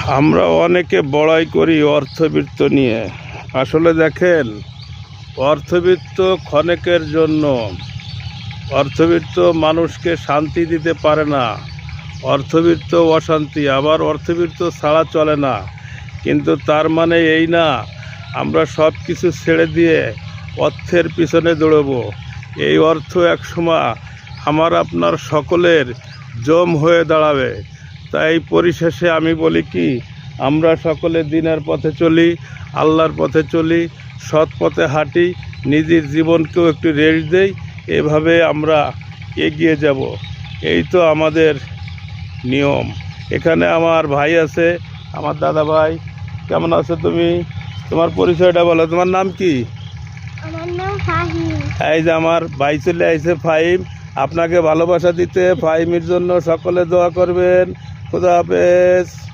আমরা অনেকে বড়াই করি অর্থবিত্ত নিয়ে। আসলে দেখেন, অর্থবিত্ত ক্ষণিকের জন্য। অর্থবিত্ত মানুষকে শান্তি দিতে পারে না। অর্থবিত্ত অশান্তি, আবার অর্থবিত্ত ছাড়া চলে না। কিন্তু তার মানে এই না আমরা সব কিছু ছেড়ে দিয়ে অর্থের পিছনে দৌড়বো। এই অর্থ একসময় আমার আপনার সকলের জম হয়ে দাঁড়াবে। তাই পরিশেষে আমি বলি কি, আমরা সকলে দিনের পথে চলি, আল্লাহর পথে চলি, সৎ পথে হাঁটি, নিজের জীবনকেও একটু রেস্ট দেই। এভাবে আমরা এগিয়ে যাব। এই তো আমাদের নিয়ম। এখানে আমার ভাই আছে, আমার দাদা ভাই। কেমন আছো তুমি? তোমার পরিচয়টা বলো, তোমার নাম কি? আমার নাম ফাহিম। এই যে আমার ভাই চলে আইছে ফাহিম, আপনাকে ভালোবাসা দিতে। ফাহিমের জন্য সকলে দোয়া করবেন। খুদা হাফেজ।